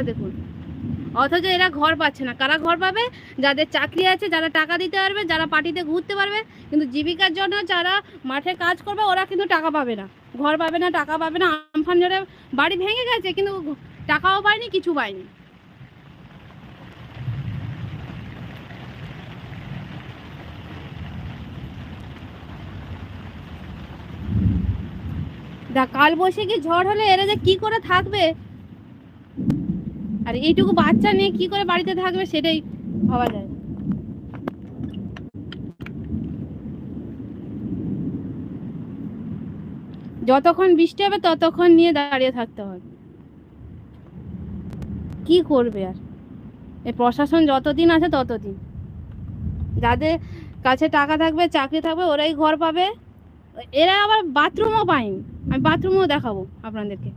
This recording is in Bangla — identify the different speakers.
Speaker 1: দেখুন, অথচ এরা ঘর পাচ্ছে না। কারা ঘর পাবে? যাদের চাকরি আছে, যারা টাকা দিতে পারবে, যারা পার্টিতে ঘুরতে পারবে। কিন্তু জীবিকার জন্য যারা মাঠে কাজ করবে ওরা কিন্তু টাকা পাবে না, ঘর পাবে না, টাকা পাবে না। আমফান ঝড়ে বাড়ি ভেঙে গেছে কিন্তু টাকাও পায়নি, কিছু পায়নি। কাল বৈশাখী ঝড় হলে এরা যে কি করে থাকবে, আর এইটুকু বাচ্চা নিয়ে কি করে বাড়িতে থাকবে সেটাই ভাবা যায়। যতক্ষণ বৃষ্টি হবে ততক্ষণ নিয়ে দাঁড়িয়ে থাকতে হবে। কি করবে আর? এই প্রশাসন যতদিন আছে ততদিন, যাদের কাছে টাকা থাকবে, চাকরি থাকবে, ওরাই ঘর পাবে। এরা আবার বাথরুমও পায়নি। আমি বাথরুমও দেখাবো আপনাদেরকে।